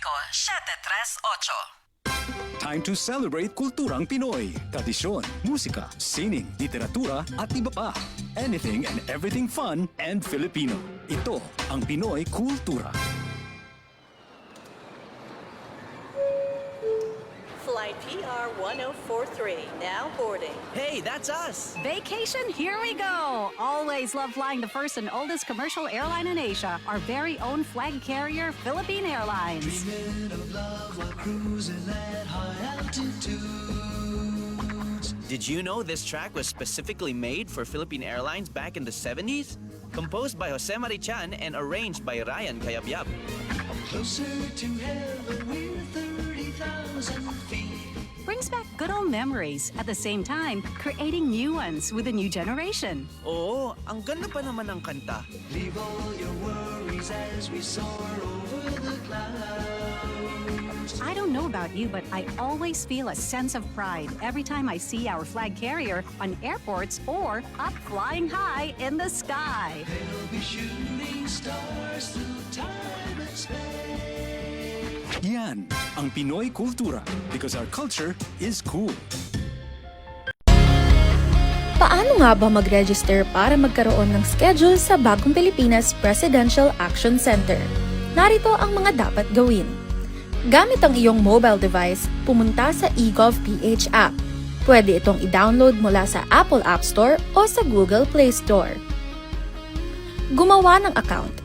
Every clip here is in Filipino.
Publiko 738. Time to celebrate kulturang Pinoy. Tradisyon, musika, sining, literatura at iba pa. Anything and everything fun and Filipino. Ito ang Pinoy Kultura. Flight PR 1043, now boarding. Hey, that's us! Vacation, here we go! Always love flying the first and oldest commercial airline in Asia, our very own flag carrier, Philippine Airlines. Dreaming of love while cruising at high altitudes. Did you know this track was specifically made for Philippine Airlines back in the 70s? Composed by Jose Marichan and arranged by Ryan Cayabyab. Closer to heaven, we're 30,000 feet. Brings back good old memories, at the same time, creating new ones with a new generation. Oo, ang ganda pa naman ng kanta. Leave all your worries as we soar over the clouds. I don't know about you, but I always feel a sense of pride every time I see our flag carrier on airports or up flying high in the sky. They'll be shooting stars through time and space. Yan ang Pinoy Kultura because our culture is cool. Paano nga ba mag-register para magkaroon ng schedule sa Bagong Pilipinas Presidential Action Center? Narito ang mga dapat gawin. Gamit ang iyong mobile device, pumunta sa eGov.ph app. Pwede itong i-download mula sa Apple App Store o sa Google Play Store. Gumawa ng account.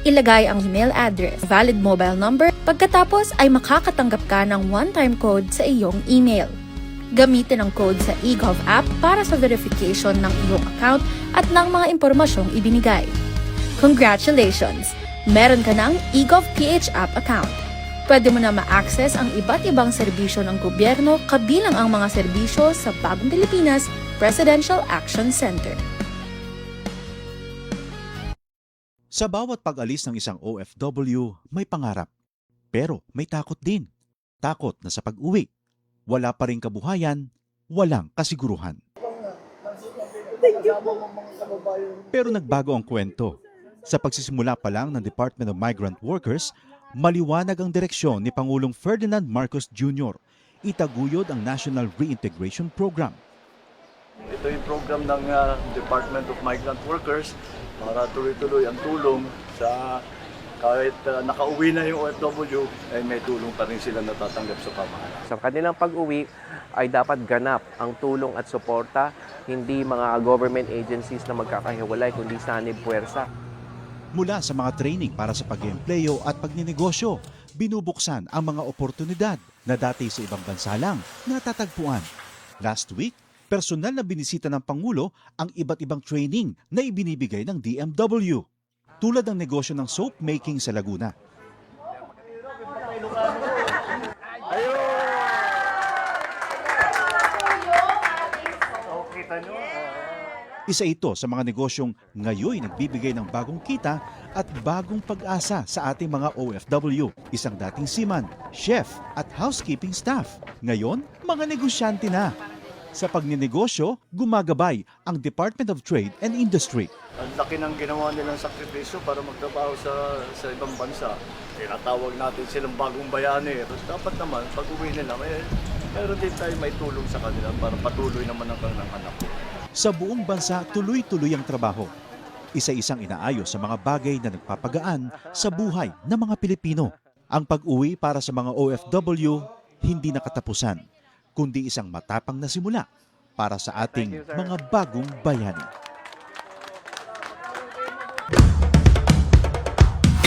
Ilagay ang email address, valid mobile number, pagkatapos ay makakatanggap ka ng one-time code sa iyong email. Gamitin ang code sa eGov app para sa verification ng iyong account at ng mga impormasyong ibinigay. Congratulations! Meron ka ng eGov.ph app account. Pwede mo na ma-access ang iba't ibang serbisyo ng gobyerno kabilang ang mga serbisyo sa Bagong Pilipinas Presidential Action Center. Sa bawat pag-alis ng isang OFW, may pangarap. Pero may takot din. Takot na sa pag-uwi. Wala pa ring kabuhayan, walang kasiguruhan. Pero nagbago ang kwento. Sa pagsisimula pa lang ng Department of Migrant Workers, maliwanag ang direksyon ni Pangulong Ferdinand Marcos Jr. Itaguyod ang National Reintegration Program. Ito yung program ng Department of Migrant Workers para tuloy-tuloy ang tulong sa kahit nakauwi na yung OFW, ay may tulong pa rin sila natatanggap sa pamahalaan. Sa kanilang pag-uwi ay dapat ganap ang tulong at suporta, hindi mga government agencies na magkakahiwalay, kundi sanib puwersa. Mula sa mga training para sa pag-eempleyo at pagninegosyo, binubuksan ang mga oportunidad na dati sa ibang bansa lang natatagpuan. Last week, personal na binisita ng Pangulo ang iba't ibang training na ibinibigay ng DMW. Tulad ng negosyo ng soap making sa Laguna. Isa ito sa mga negosyong ngayon nagbibigay ng bagong kita at bagong pag-asa sa ating mga OFW. Isang dating seaman, chef at housekeeping staff. Ngayon, mga negosyante na. Sa pagninegosyo, gumagabay ang Department of Trade and Industry. Ang laki ng ginawa nilang sakripisyo para magtrabaho sa ibang bansa. Tinatawag natin silang bagong bayani. Tapos dapat naman, pag uwi nila, meron din tayo may tulong sa kanila para patuloy naman ang kanilang anak. Sa buong bansa, tuloy-tuloy ang trabaho. Isa-isang inaayos sa mga bagay na nagpapagaan sa buhay ng mga Pilipino. Ang pag-uwi para sa mga OFW, hindi nakatapusan, kundi isang matapang na simula para sa ating mga bagong bayani.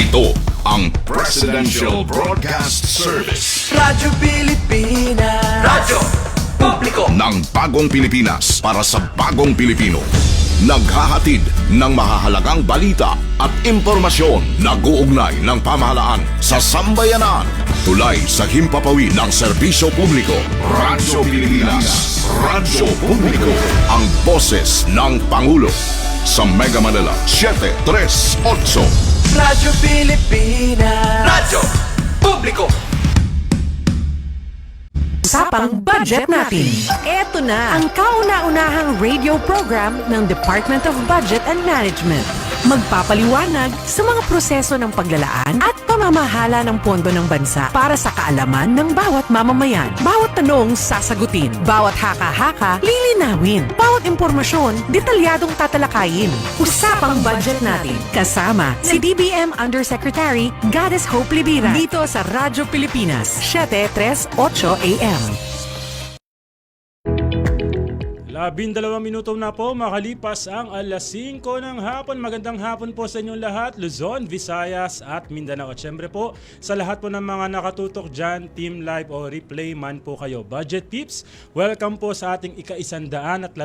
Ito ang Presidential Broadcast Service. Radyo Pilipinas. Radyo Publiko ng Bagong Pilipinas para sa Bagong Pilipino. Naghahatid ng mahahalagang balita at impormasyon na guugnay ng pamahalaan sa sambayanan. Tulay sa himpapawid ng serbisyo publiko. Radyo Pilipinas. Radyo Publiko. Ang boses ng Pangulo. Sa Mega Manila, 738. Radyo Pilipinas. Radyo Publiko. Usapang budget natin. Ito na ang kauna-unahang radio program ng Department of Budget and Management. Magpapaliwanag sa mga proseso ng paglalaan at pamamahala ng pondo ng bansa para sa kaalaman ng bawat mamamayan. Bawat tanong sasagutin, bawat haka-haka lilinawin, bawat impormasyon detalyadong tatalakayin. Usapang budget natin kasama si DBM Undersecretary Goddess Hope Libira dito sa Radyo Pilipinas 7:38 AM. 12 minuto na po makalipas ang alas 5 ng hapon. Magandang hapon po sa inyong lahat, Luzon, Visayas at Mindanao. At syempre po, sa lahat po ng mga nakatutok dyan, Team Live o Replay man po kayo. Budget Tips, welcome po sa ating ika-114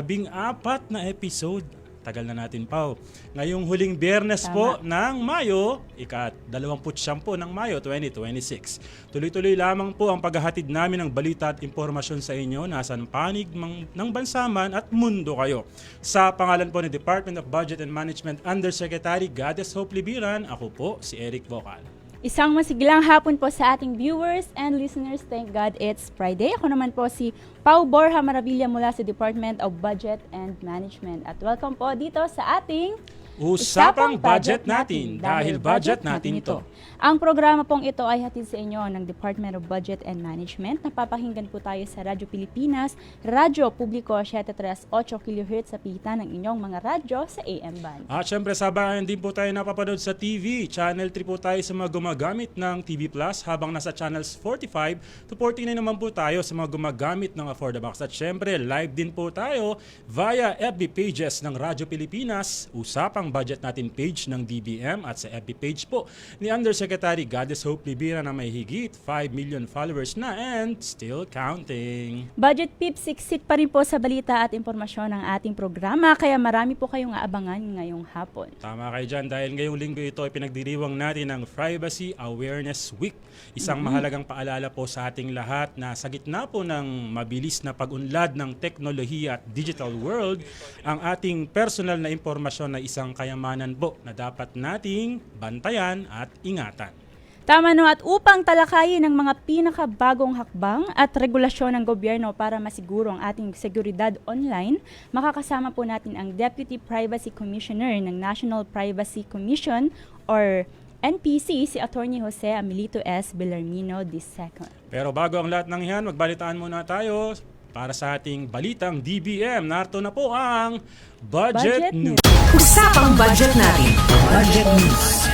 na episode. Tagal na natin pa. Ngayong huling Biyernes po ng Mayo, ika-29 po ng Mayo 2026. Tuloy-tuloy lamang po ang paghahatid namin ng balita at impormasyon sa inyo. Nasaan panig ng bansa man at mundo kayo. Sa pangalan po ni Department of Budget and Management Undersecretary Goddess Hope Libiran, ako po si Eric Vocal. Isang masiglang hapon po sa ating viewers and listeners. Thank God it's Friday. Ako naman po si Pau Borja Maravilla mula sa Department of Budget and Management. At welcome po dito sa ating Usapang Budget Natin, dahil budget natin ito. Ang programa pong ito ay hatid sa inyo ng Department of Budget and Management. Napapakinggan po tayo sa Radyo Pilipinas, Radyo Publiko 738 kHz sa pigitan ng inyong mga radyo sa AM band. At syempre sabayan din po tayo napapanood sa TV. Channel 3 po tayo sa mga gumagamit ng TV Plus, habang nasa channels 45 to 49 naman po tayo sa mga gumagamit ng Affordabox. At syempre live din po tayo via FB pages ng Radyo Pilipinas, Usapang Budget Natin page ng DBM, at sa FB page po ni Undersecretary Goddess Hope Libira na may higit 5 million followers na and still counting. Budget Pips, siksik pa rin po sa balita at impormasyon ng ating programa, kaya marami po kayong aabangan ngayong hapon. Tama kayo dyan, dahil ngayong linggo ito ay pinagdiriwang natin ng Privacy Awareness Week. Isang mahalagang paalala po sa ating lahat na sa gitna po ng mabilis na pag-unlad ng teknolohiya at digital world, ang ating personal na impormasyon na isang kayamanan po na dapat nating bantayan at ingatan. Tama no, at upang talakayin ang mga pinakabagong hakbang at regulasyon ng gobyerno para masiguro ang ating seguridad online, makakasama po natin ang Deputy Privacy Commissioner ng National Privacy Commission or NPC, si Attorney Jose Amelito S. Bellarmino II. Pero bago ang lahat ng yan, magbalitaan muna tayo para sa ating balitang DBM. Narito na po ang Budget News. Usapang budget natin. Budget News.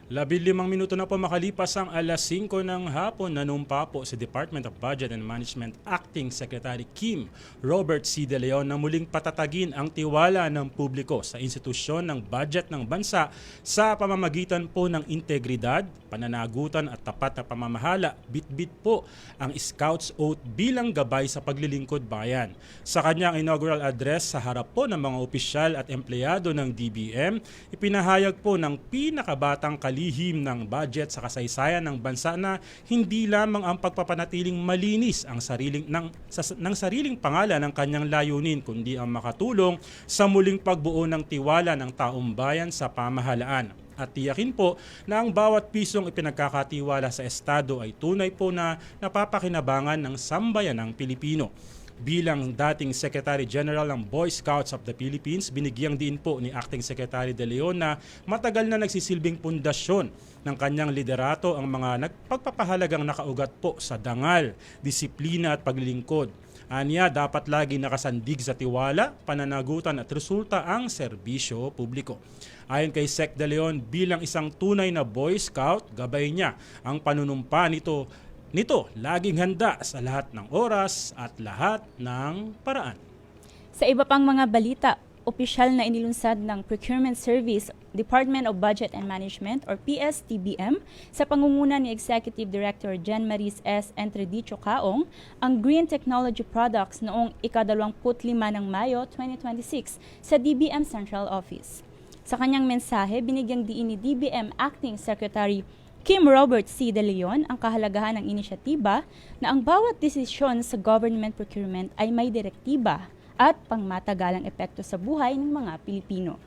15 minuto na po makalipas ang alas 5 ng hapon, nanumpa po si Department of Budget and Management Acting Secretary Kim Robert C. De Leon na muling patatagin ang tiwala ng publiko sa institusyon ng budget ng bansa sa pamamagitan po ng integridad, pananagutan at tapat na pamamahala. Bitbit po ang Scouts Oath bilang gabay sa paglilingkod bayan. Sa kanyang inaugural address sa harap po ng mga opisyal at empleyado ng DBM, ipinahayag po ng pinakabatang lihim ng budget sa kasaysayan ng bansa na hindi lamang ang pagpapanatiling malinis ang sariling pangalan ng kanyang layunin, kundi ang makatulong sa muling pagbuo ng tiwala ng taong bayan sa pamahalaan. At tiyakin po na ang bawat pisong ipinagkakatiwala sa Estado ay tunay po na napapakinabangan ng sambayanang Pilipino. Bilang dating Secretary General ng Boy Scouts of the Philippines, binigyang din po ni Acting Secretary De Leon na matagal na nagsisilbing pundasyon ng kanyang liderato ang mga nagpagpapahalagang nakaugat po sa dangal, disiplina at paglilingkod. Anya, dapat lagi nakasandig sa tiwala, pananagutan at resulta ang serbisyo publiko. Ayon kay Sec De Leon, bilang isang tunay na Boy Scout, gabay niya ang panunumpa nito, laging handa sa lahat ng oras at lahat ng paraan. Sa iba pang mga balita, opisyal na inilunsad ng Procurement Service, Department of Budget and Management or PSTBM sa pangunguna ni Executive Director Jen Maris S. Entredicho Caong ang Green Technology Products noong ika-25 ng Mayo 2026 sa DBM Central Office. Sa kanyang mensahe, binigyang diin ni DBM Acting Secretary Kim Robert C. De Leon ang kahalagahan ng inisyatiba na ang bawat desisyon sa government procurement ay may direktiba at pangmatagalang epekto sa buhay ng mga Pilipino.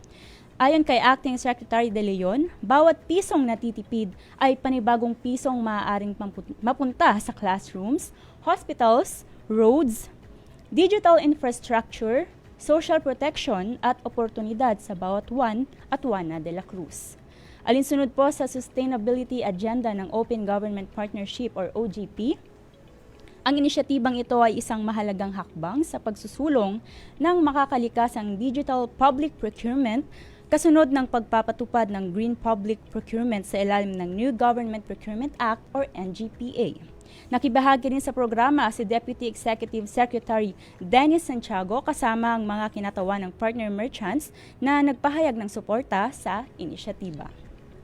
Ayon kay Acting Secretary De Leon, bawat pisong natitipid ay panibagong pisong maaaring mapunta sa classrooms, hospitals, roads, digital infrastructure, social protection at oportunidad sa bawat Juan at Juana de la Cruz. Alinsunod po sa Sustainability Agenda ng Open Government Partnership or OGP, ang inisyatibang ito ay isang mahalagang hakbang sa pagsusulong ng makakalikasang digital public procurement kasunod ng pagpapatupad ng Green Public Procurement sa ilalim ng New Government Procurement Act or NGPA. Nakibahagi rin sa programa si Deputy Executive Secretary Dennis Santiago kasama ang mga kinatawan ng partner merchants na nagpahayag ng suporta sa inisyatiba.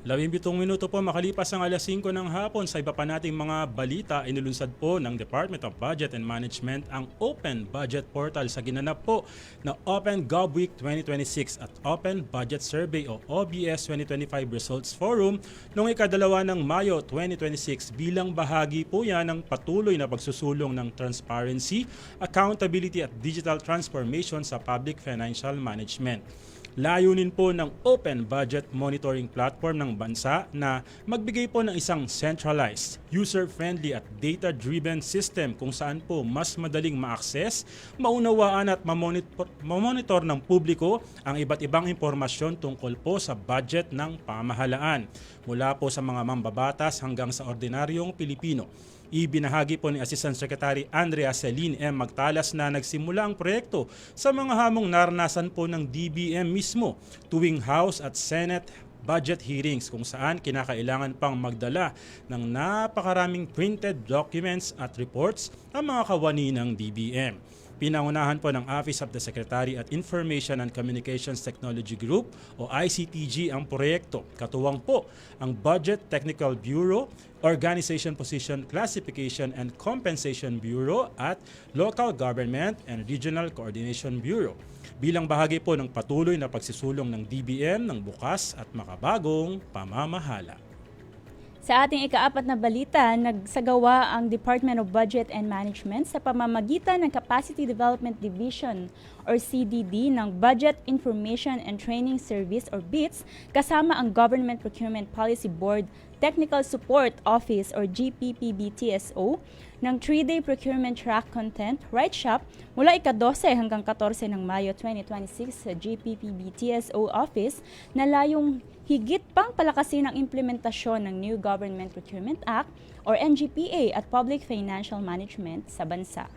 17 minuto po makalipas ang alas 5 ng hapon, sa iba pa nating mga balita, inilunsad po ng Department of Budget and Management ang Open Budget Portal sa ginanap po na Open Gov Week 2026 at Open Budget Survey o OBS 2025 Results Forum noong ika-2 ng Mayo 2026 bilang bahagi po yan ng patuloy na pagsusulong ng transparency, accountability at digital transformation sa public financial management. Layunin po ng Open Budget Monitoring Platform ng bansa na magbigay po ng isang centralized, user-friendly at data-driven system kung saan po mas madaling ma-access, maunawaan at mamonitor ng publiko ang iba't ibang impormasyon tungkol po sa budget ng pamahalaan mula po sa mga mambabatas hanggang sa ordinaryong Pilipino. Ibinahagi po ni Assistant Secretary Andrea Celine M. Magtalas na nagsimula ang proyekto sa mga hamong naranasan po ng DBM mismo tuwing House at Senate budget hearings kung saan kinakailangan pang magdala ng napakaraming printed documents at reports ang mga kawani ng DBM. Pinangunahan po ng Office of the Secretary at Information and Communications Technology Group o ICTG ang proyekto. Katuwang po ang Budget Technical Bureau, Organization Position Classification and Compensation Bureau at Local Government and Regional Coordination Bureau. Bilang bahagi po ng patuloy na pagsisulong ng DBM ng bukas at makabagong pamamahala. Sa ating ika-4 na balita, nagsagawa ang Department of Budget and Management sa pamamagitan ng Capacity Development Division or CDD ng Budget Information and Training Service or BITS kasama ang Government Procurement Policy Board Technical Support Office or GPPB-TSO ng 3-day procurement track content Right Shop mula ika-12 hanggang 14 ng Mayo 2026 sa GPPB-TSO Office na layong higit pang palakasin ang implementasyon ng New Government Procurement Act or NGPA at Public Financial Management sa bansa.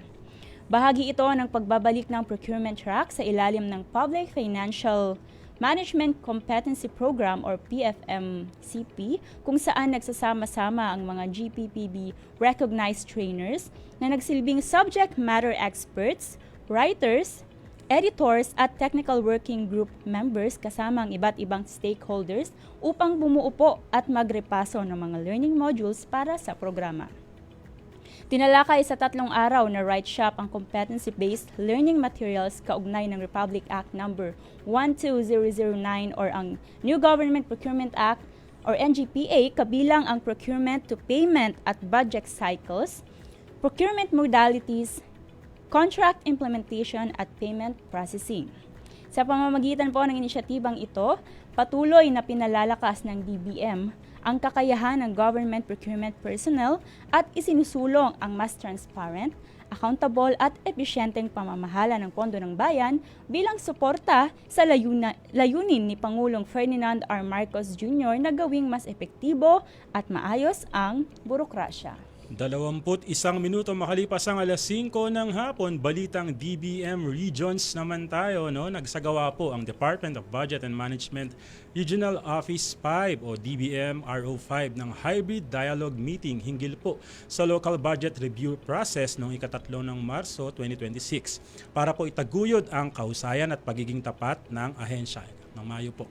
Bahagi ito ng pagbabalik ng procurement track sa ilalim ng Public Financial Management Competency Program or PFMCP kung saan nagsasama-sama ang mga GPPB recognized trainers na nagsilbing subject matter experts, writers, editors at technical working group members kasama ang iba't ibang stakeholders upang bumuo po at magrepaso ng mga learning modules para sa programa. Tinalakay sa 3 araw na Right Shop ang competency-based learning materials kaugnay ng Republic Act No. 12009 or ang New Government Procurement Act or NGPA kabilang ang procurement to payment at budget cycles, procurement modalities, contract implementation at payment processing. Sa pamamagitan po ng inisyatibang ito, patuloy na pinalalakas ng DBM ang kakayahan ng government procurement personnel at isinusulong ang mas transparent, accountable at episyenteng pamamahala ng pondo ng bayan bilang suporta sa layunin ni Pangulong Ferdinand R. Marcos Jr. na gawing mas epektibo at maayos ang burokrasya. 21 minuto makalipas ang alas 5 ng hapon, balitang DBM Regions naman tayo. Nagsagawa po ang Department of Budget and Management Regional Office 5 o DBM RO5 ng hybrid dialogue meeting hinggil po sa local budget review process noong ika-3 ng Marso 2026 para po itaguyod ang kahusayan at pagiging tapat ng ahensya ng Mayo po.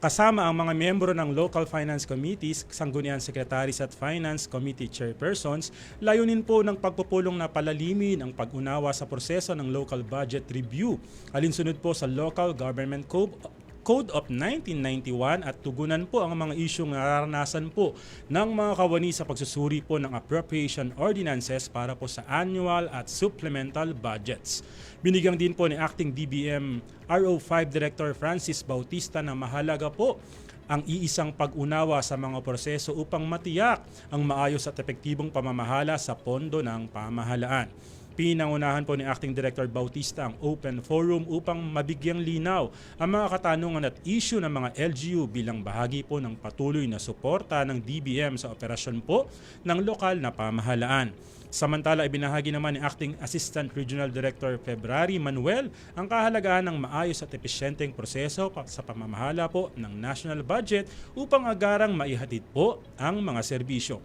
Kasama ang mga miyembro ng Local Finance Committees, Sangguniang Secretaries at Finance Committee Chairpersons, layunin po ng pagpupulong na palalimin ang pag-unawa sa proseso ng local budget review, alinsunod po sa Local Government Code of 1991 at tugunan po ang mga isyong nararanasan po ng mga kawani sa pagsusuri po ng appropriation ordinances para po sa annual at supplemental budgets. Binigyang din po ni Acting DBM RO5 Director Francis Bautista na mahalaga po ang iisang pag-unawa sa mga proseso upang matiyak ang maayos at epektibong pamamahala sa pondo ng pamahalaan. Pinangunahan po ni Acting Director Bautista ang Open Forum upang mabigyang linaw ang mga katanungan at issue ng mga LGU bilang bahagi po ng patuloy na suporta ng DBM sa operasyon po ng lokal na pamahalaan. Samantala, ibinahagi naman ni Acting Assistant Regional Director February Manuel ang kahalagahan ng maayos at epesyenteng proseso sa pamamahala po ng national budget upang agarang maihatid po ang mga serbisyo.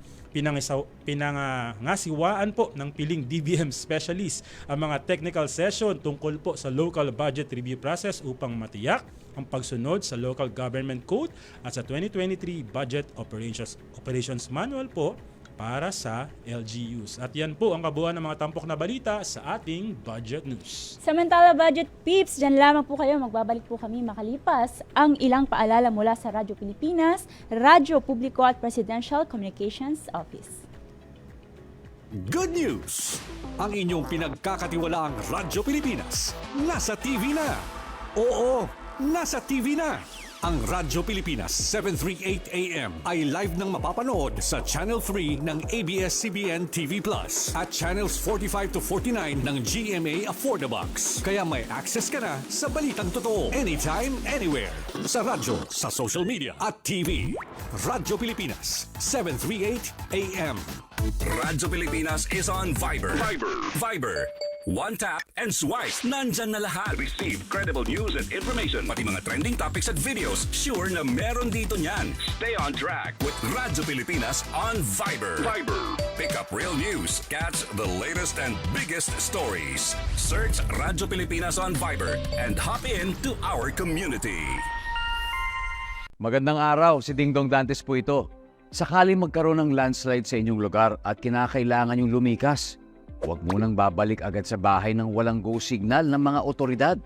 Pinangasiwaan po ng piling DBM specialist ang mga technical session tungkol po sa local budget review process upang matiyak ang pagsunod sa Local Government Code at sa 2023 Budget Operations Manual po para sa LGUs. At yan po ang kabuuan ng mga tampok na balita sa ating Budget News. Samantala, Budget Peeps, dyan lamang po kayo. Magbabalik po kami makalipas ang ilang paalala mula sa Radyo Pilipinas, Radyo Publiko at Presidential Communications Office. Good news! Ang inyong pinagkakatiwalaang Radyo Pilipinas nasa TV na. Oo, nasa TV na. Ang Radyo Pilipinas 738 AM ay live nang mapapanood sa Channel 3 ng ABS-CBN TV Plus at Channels 45 to 49 ng GMA Affordabox. Kaya may access ka na sa balitang totoo anytime, anywhere. Sa radyo, sa social media at TV. Radyo Pilipinas 738 AM. Radyo Pilipinas is on Viber. Viber. One tap and swipe. Nandyan na lahat. Receive credible news and information. Pati mga trending topics at videos. Sure na meron dito niyan. Stay on track with Radyo Pilipinas on Viber. Pick up real news. Catch the latest and biggest stories. Search Radyo Pilipinas on Viber and hop in to our community. Magandang araw, si Ding Dong Dantes po ito. Sakali magkaroon ng landslide sa inyong lugar at kinakailangan yung lumikas, huwag munang babalik agad sa bahay nang walang go signal ng mga otoridad.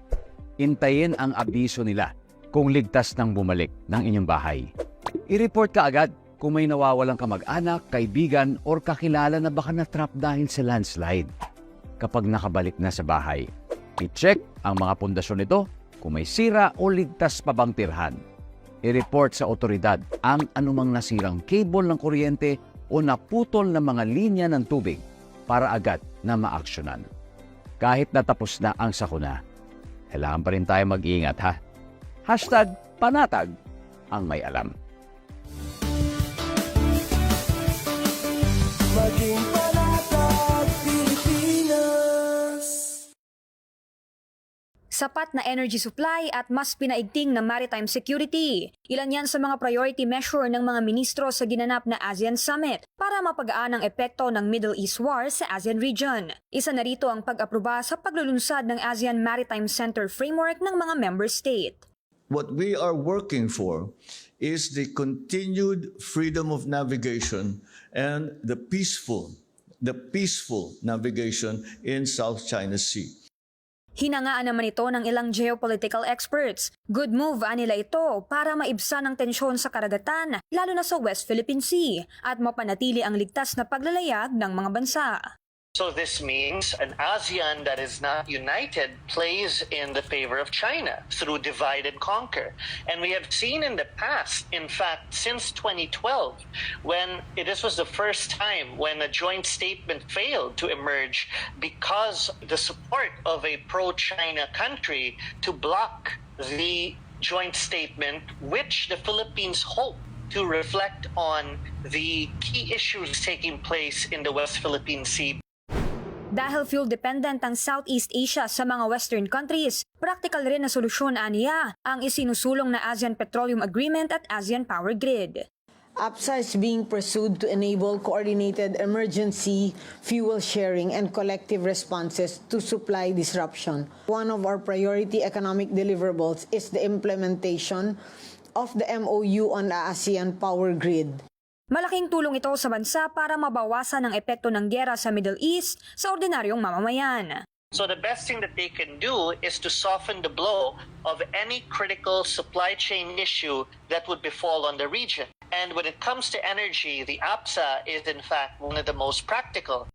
Intayin ang abiso nila kung ligtas nang bumalik ng inyong bahay. I-report ka agad kung may nawawalang kamag-anak, kaibigan, or kakilala na baka na-trap dahil sa landslide. Kapag nakabalik na sa bahay, i-check ang mga pundasyon nito kung may sira o ligtas pa bang tirhan. I-report sa otoridad ang anumang nasirang cable ng kuryente o naputol na mga linya ng tubig para agad na maaksyonan. Kahit natapos na ang sakuna, kailangan pa rin tayo mag-iingat ha. #panatag ang may alam. Maging panatag, Pilipinas. Sapat na energy supply at mas pinaigting na maritime security. Ilan yan sa mga priority measure ng mga ministro sa ginanap na ASEAN Summit para mapagaan ang epekto ng Middle East War sa ASEAN region. Isa na rito ang pag-aproba sa paglulunsad ng ASEAN Maritime Center Framework ng mga member state. What we are working for is the continued freedom of navigation and the peaceful navigation in South China Sea. Hinangaan naman ito ng ilang geopolitical experts. Good move nila ito para maibsan ang tensyon sa karagatan, lalo na sa West Philippine Sea, at mapanatili ang ligtas na paglalayag ng mga bansa. So this means an ASEAN that is not united plays in the favor of China through divide and conquer. And we have seen in the past, in fact, since 2012, when this was the first time when a joint statement failed to emerge because the support of a pro-China country to block the joint statement, which the Philippines hope to reflect on the key issues taking place in the West Philippine Sea. Dahil fuel-dependent ang Southeast Asia sa mga Western countries, practical rin na solusyon aniya ang isinusulong na ASEAN Petroleum Agreement at ASEAN Power Grid. APSA is being pursued to enable coordinated emergency fuel sharing and collective responses to supply disruption. One of our priority economic deliverables is the implementation of the MOU on the ASEAN Power Grid. Malaking tulong ito sa bansa para mabawasan ang epekto ng giyera sa Middle East sa ordinaryong mamamayan. So the best thing that they can do is to soften the blow of any critical supply chain issue that would befall on the region. And when it comes to energy, the APSA is in fact one of the most practical.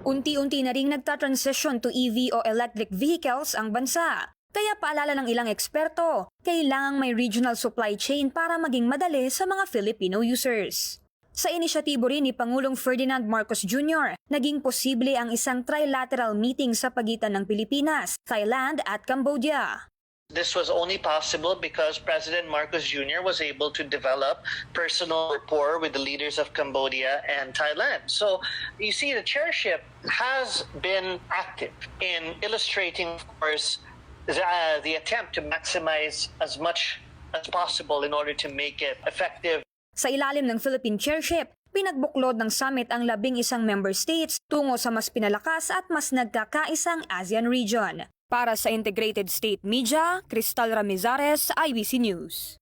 Unti-unti na ring nagta-transition to EV o electric vehicles ang bansa. Kaya paalala ng ilang eksperto, kailangang may regional supply chain para maging madali sa mga Filipino users. Sa inisyatibo rin ni Pangulong Ferdinand Marcos Jr., naging posible ang isang trilateral meeting sa pagitan ng Pilipinas, Thailand at Cambodia. This was only possible because President Marcos Jr. was able to develop personal rapport with the leaders of Cambodia and Thailand. So you see, the chairship has been active in illustrating, of course, the attempt to maximize as much as possible in order to make it effective. Sa ilalim ng Philippine chairship, pinagbuklod ng summit ang 11 member states tungo sa mas pinalakas at mas nagkakaisang ASEAN region. Para sa Integrated State Media, Cristal Ramizares, IBC News.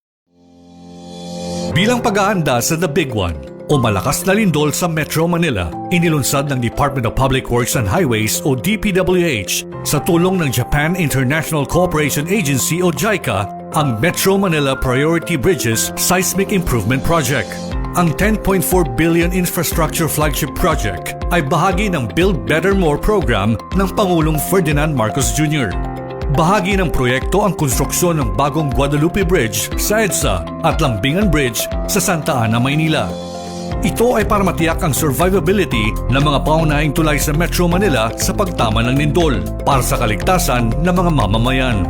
Bilang pag-aanda sa The Big One o malakas na lindol sa Metro Manila, inilunsad ng Department of Public Works and Highways o DPWH sa tulong ng Japan International Cooperation Agency o JICA ang Metro Manila Priority Bridges Seismic Improvement Project. Ang 10.4 billion infrastructure flagship project ay bahagi ng Build Better More program ng Pangulong Ferdinand Marcos Jr. Bahagi ng proyekto ang konstruksyon ng bagong Guadalupe Bridge sa EDSA at Lambingan Bridge sa Santa Ana, Maynila. Ito ay para matiyak ang survivability ng mga paunahing tulay sa Metro Manila sa pagtama ng lindol para sa kaligtasan ng mga mamamayan.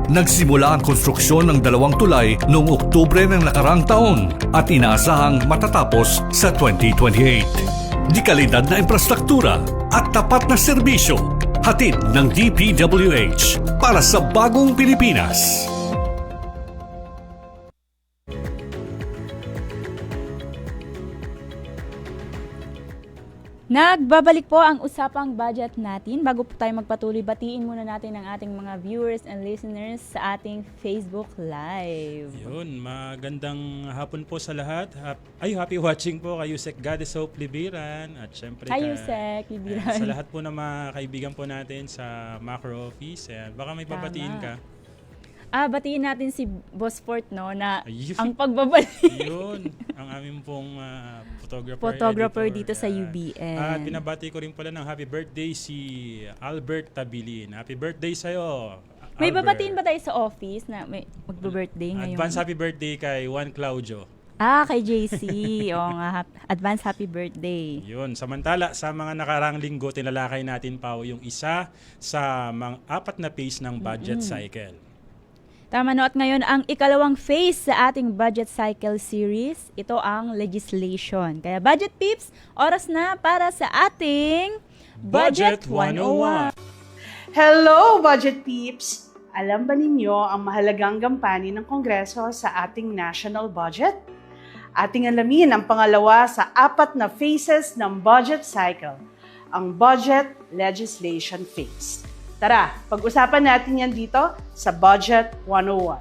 Nagsimula ang konstruksyon ng 2 tulay noong Oktubre ng nakarang taon at inaasahang matatapos sa 2028. Di kalidad na infrastruktura at tapat na serbisyo, hatid ng DPWH para sa bagong Pilipinas. Nagbabalik po ang usapang budget natin. Bago po tayo magpatuloy, batiin muna natin ang ating mga viewers and listeners sa ating Facebook Live. Yun, magandang hapon po sa lahat. Happy watching po kay Yusek Goddess Hope Libiran. At syempre Hi Yusek Libiran. Sa lahat po ng mga kaibigan po natin sa macro office. Baka may babatiin ka. Batiin natin si Boss Fort, no, na Ayun. ang pagbabalik. Yun, ang aming pong photographer editor. dito sa UBN. At binabati ko rin pala ng happy birthday si Albert Tabilin. Happy birthday sa'yo, May Albert. babatiin ba tayo sa office na may magbe-birthday ngayon? Advance happy birthday kay Juan Claudio. Kay JC. Oo nga, advance happy birthday. Yun, samantala sa mga nakarang linggo, tinalakay natin pa yung isa sa mga 4 na phase ng budget cycle. Tama, no? At ngayon, ang ikalawang phase sa ating budget cycle series, ito ang legislation. Kaya Budget Peeps, oras na para sa ating Budget 101. Hello, Budget Peeps! Alam ba ninyo ang mahalagang gampanin ng Kongreso sa ating national budget? Ating alamin ang pangalawa sa 4 na phases ng budget cycle, ang Budget Legislation Phase. Tara, pag-usapan natin yan dito sa Budget 101.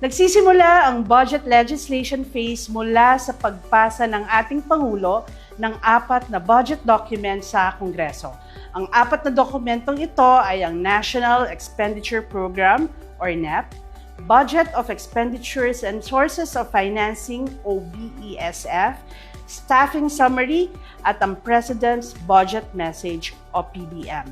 Nagsisimula ang budget legislation phase mula sa pagpasa ng ating Pangulo ng 4 na budget document sa Kongreso. Ang 4 na dokumentong ito ay ang National Expenditure Program or NEP, Budget of Expenditures and Sources of Financing o BESF, Staffing Summary at ang President's Budget Message o PBM.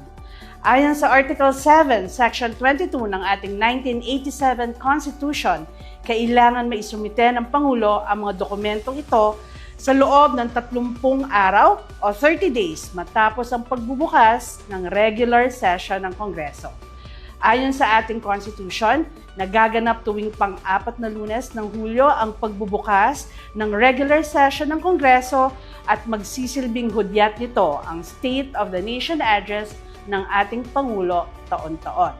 Ayon sa Article 7, Section 22 ng ating 1987 Constitution, kailangan maisumite ng Pangulo ang mga dokumentong ito sa loob ng 30 araw o 30 days matapos ang pagbubukas ng regular session ng Kongreso. Ayon sa ating Constitution, nagaganap tuwing pang-4 na Lunes ng Hulyo ang pagbubukas ng regular session ng Kongreso at magsisilbing hudyat nito ang State of the Nation Address ng ating Pangulo taon-taon.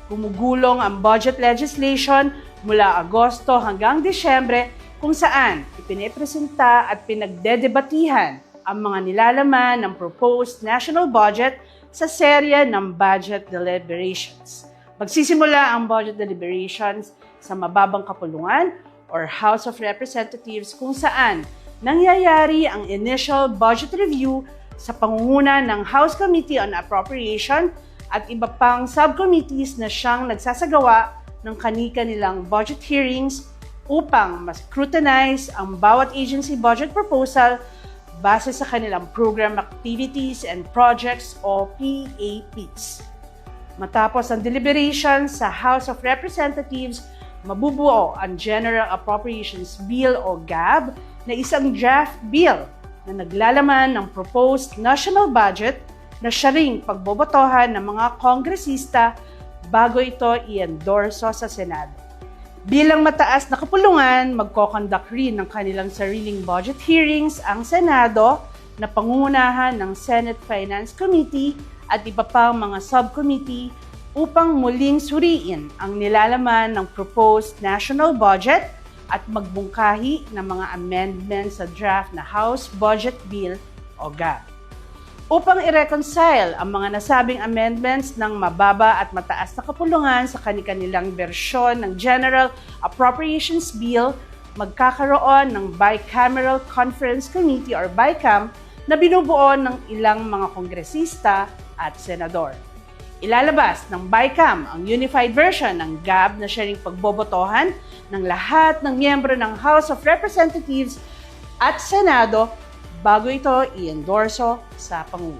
Gumugulong ang budget legislation mula Agosto hanggang Disyembre kung saan ipinipresenta at pinagdedebatihan ang mga nilalaman ng proposed national budget sa serye ng budget deliberations. Magsisimula ang budget deliberations sa mababang kapulungan or House of Representatives kung saan nangyayari ang initial budget review sa pangunguna ng House Committee on Appropriation at iba pang subcommittees na siyang nagsasagawa ng kani-kanilang budget hearings upang mas scrutinize ang bawat agency budget proposal base sa kanilang program activities and projects o PAPs. Matapos ang deliberation sa House of Representatives, mabubuo ang General Appropriations Bill o GAB na isang draft bill na naglalaman ng proposed national budget na siya ring pagbobotohan ng mga kongresista bago ito i-endorso sa Senado. Bilang mataas na kapulungan, magkoconduct rin ng kanilang sariling budget hearings ang Senado na pangungunahan ng Senate Finance Committee at iba pang mga subcommittee upang muling suriin ang nilalaman ng proposed national budget at magbungkahi ng mga amendments sa draft na House Budget Bill o GAB. Upang i-reconcile ang mga nasabing amendments ng mababa at mataas na kapulungan sa kanilang bersyon ng General Appropriations Bill, magkakaroon ng Bicameral Conference Committee or BICAM na binubuo ng ilang mga kongresista at senador. Ilalabas ng BICAM ang unified version ng GAB na siya ring pagbobotohan ng lahat ng miyembro ng House of Representatives at Senado bago ito i-endorso sa Pangulo.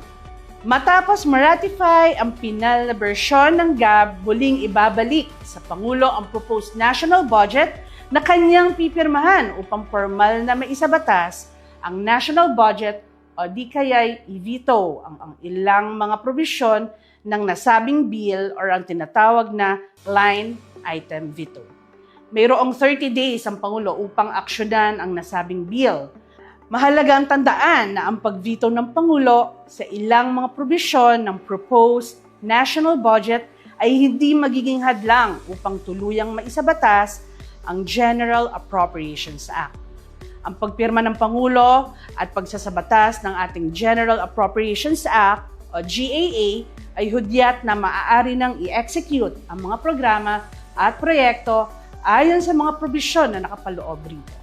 Matapos ma-ratify ang final na bersyon ng GAB, muling ibabalik sa Pangulo ang proposed national budget na kanyang pipirmahan upang formal na maisabatas ang national budget o di kaya'y i-veto ang ilang mga probisyon ng nasabing bill or ang tinatawag na line item veto. Mayroong 30 days ang Pangulo upang aksyonan ang nasabing bill. Mahalaga ang tandaan na ang pag-veto ng Pangulo sa ilang mga probisyon ng proposed national budget ay hindi magiging hadlang upang tuluyang maisabatas ang General Appropriations Act. Ang pagpirma ng Pangulo at pagsasabatas ng ating General Appropriations Act o GAA ay hudyat na maaari nang i-execute ang mga programa at proyekto ayon sa mga probisyon na nakapaloob rito.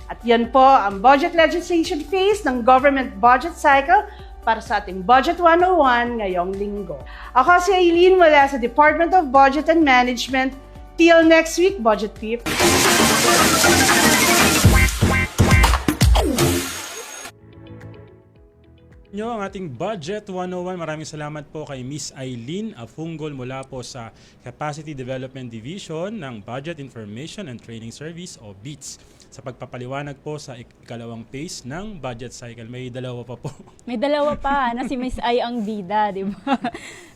At yan po ang budget legislation phase ng government budget cycle para sa ating Budget 101 ngayong linggo. Ako si Aileen mula sa Department of Budget and Management. Till next week, Budget Peep! Nyo ang ating Budget 101. Maraming salamat po kay Miss Aileen Afungol mula po sa Capacity Development Division ng Budget Information and Training Service o BITS sa pagpapaliwanag po sa ikalawang phase ng budget cycle. May dalawa pa po. May dalawa pa na si Miss Ai ang bida, di ba?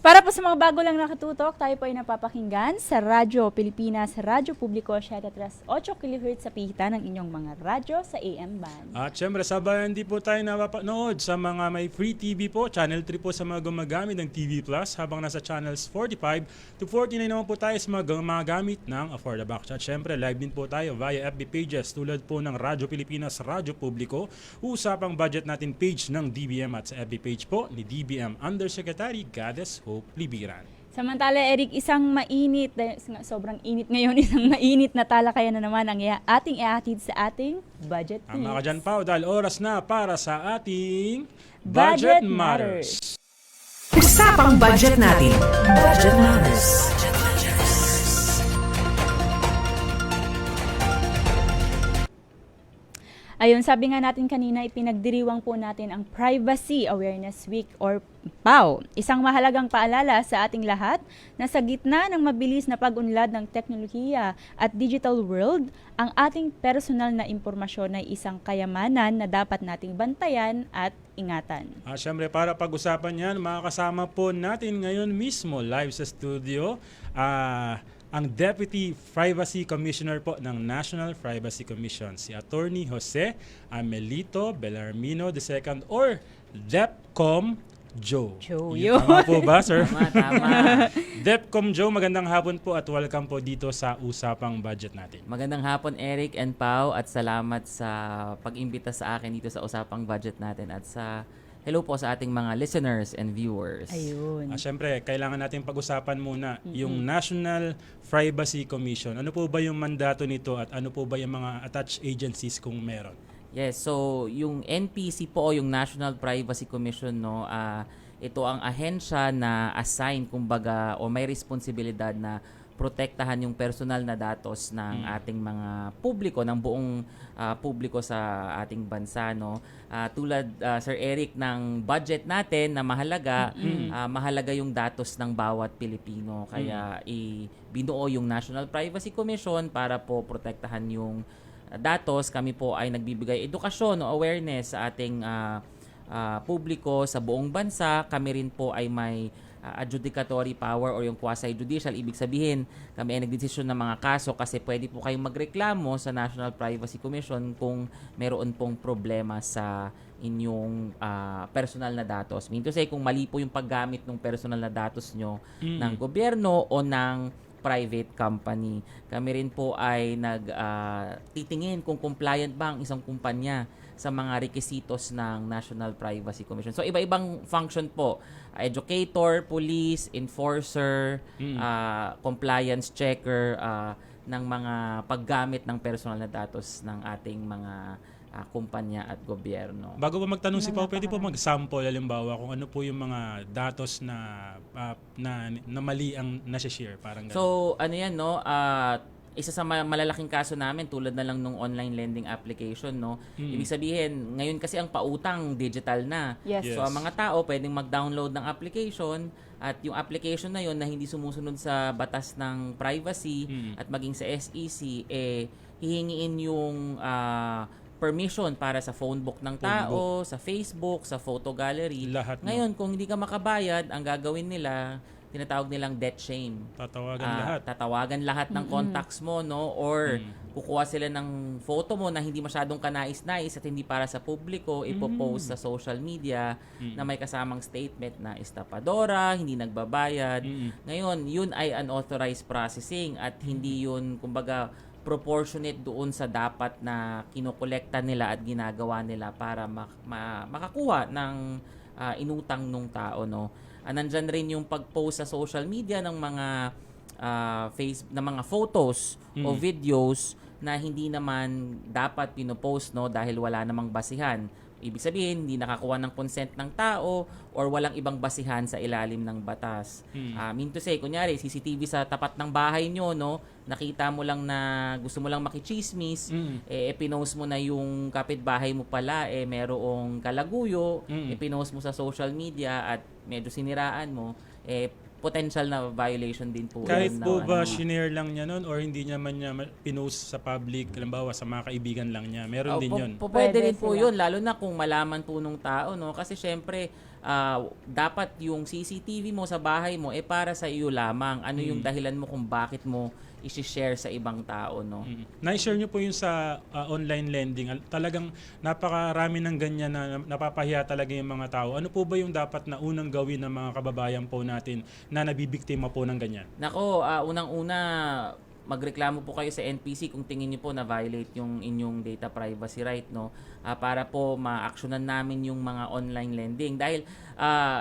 Para po sa mga bago lang nakatutok, tayo po ay napapakinggan sa Radyo Pilipinas, Radyo Publiko, 738 kHz sa pihitan ng inyong mga radyo sa AM band. At syempre, sabay hindi po tayo napapanood sa mga may free TV po. Channel 3 po sa mga gumagamit ng TV Plus, habang nasa channels 45 to 49 naman po tayo sa mga gumagamit ng Affordable. At syempre, live din po tayo via FB pages tulad po ng Radyo Pilipinas, Radyo Publiko, usapang budget natin page ng DBM at sa FB page po ni DBM Undersecretary Goddess Hope Libiran. Samantala, Eric, isang mainit, sobrang init ngayon, isang mainit na talakayan na naman ang ating ihatid sa ating Budget Tips. Tama ka dyan, Pao, dahil oras na para sa ating Budget Matters. Usapang budget natin. Budget Matters. Ayun, sabi nga natin kanina, ipinagdiriwang po natin ang Privacy Awareness Week or PAW. Isang mahalagang paalala sa ating lahat na sa gitna ng mabilis na pag-unlad ng teknolohiya at digital world, ang ating personal na impormasyon ay isang kayamanan na dapat nating bantayan at ingatan. Siyempre, para pag-usapan yan, makakasama po natin ngayon mismo live sa studio ang Deputy Privacy Commissioner po ng National Privacy Commission, si Attorney Jose Amelito Bellarmino II or DepCom Joe. Tama po ba, sir? Tama. DepCom Joe, magandang hapon po at welcome po dito sa Usapang Budget natin. Magandang hapon, Eric and Pao, at salamat sa pag-imbita sa akin dito sa Usapang Budget natin at sa hello po sa ating mga listeners and viewers. Ayun. Siyempre, kailangan natin pag-usapan muna yung National Privacy Commission. Ano po ba yung mandato nito at ano po ba yung mga attached agencies kung meron? Yes, so yung NPC po o yung National Privacy Commission, no, ito ang ahensya na assign kumbaga o may responsibilidad na protektahan yung personal na datos ng ating mga publiko, ng buong publiko sa ating bansa, no? Tulad Sir Eric ng budget natin na mahalaga, mahalaga yung datos ng bawat Pilipino. Kaya binuo yung National Privacy Commission para po protektahan yung datos. Kami po ay nagbibigay edukasyon o awareness sa ating publiko sa buong bansa. Kami rin po ay may adjudicatory power or yung quasi-judicial. Ibig sabihin, kami ay nagdesisyon ng mga kaso kasi pwede po kayong magreklamo sa National Privacy Commission kung meron pong problema sa inyong personal na datos. Mean to say, kung mali po yung paggamit ng personal na datos nyo ng gobyerno o ng private company. Kami rin po ay titingin kung compliant ba ang isang kumpanya sa mga requisitos ng National Privacy Commission. So, iba-ibang function po. Educator, police, enforcer, compliance checker ng mga paggamit ng personal na datos ng ating mga kumpanya at gobyerno. Bago pa magtanong si Pao, pwede po mag-sample halimbawa kung ano po yung mga datos na mali ang nasi-share, parang ganun. So, ano yan, no? Isa sa malalaking kaso namin tulad na lang nung online lending application, no. Ibig sabihin, ngayon kasi ang pautang digital na. Yes. So ang mga tao pwedeng mag-download ng application at yung application na yon na hindi sumusunod sa batas ng privacy at maging sa SEC hihingiin yung permission para sa phone book ng tao, sa Facebook, sa photo gallery. Lahat, ngayon, kung hindi ka makabayad, ang gagawin nila, tinatawag nilang debt shame. Tatawagan lahat ng contacts mo, no? Or kukuha sila ng photo mo na hindi masyadong kanais-nais at hindi para sa publiko, ipopost sa social media na may kasamang statement na estapadora, hindi nagbabayad. Ngayon, yun ay unauthorized processing at hindi yun, kumbaga, proportionate doon sa dapat na kinokolekta nila at ginagawa nila para makakuha ng inutang nung tao, no? Nandyan rin yung pag-post sa social media ng mga ng mga photos o videos na hindi naman dapat pinopost, no, dahil wala namang basihan. Ibig sabihin, hindi nakakuha ng consent ng tao or walang ibang basihan sa ilalim ng batas. Mean to say, kunyari, CCTV sa tapat ng bahay nyo, no, nakita mo lang na gusto mo lang makichismis, pinost mo na yung kapitbahay mo pala, merong kalaguyo, pinost mo sa social media at medyo siniraan mo, potential na violation din po. Kahit po ba shinare lang niya nun or hindi niya man niya pinost sa public, halimbawa sa mga kaibigan lang niya, meron din yun. Pwede rin po yun, lalo na kung malaman po nung tao, no? Kasi syempre, dapat yung CCTV mo sa bahay mo para sa iyo lamang. Ano yung dahilan mo kung bakit mo i-share sa ibang tao, no? Na-share niyo po yung sa online lending. Talagang napakarami ng ganyan na napapahiya talaga yung mga tao. Ano po ba yung dapat na unang gawin ng mga kababayan po natin na nabibiktima po ng ganyan? Nako, unang-una, magreklamo po kayo sa NPC kung tingin niyo po na violate yung inyong data privacy right, no? Para po ma-actionan namin yung mga online lending. Dahil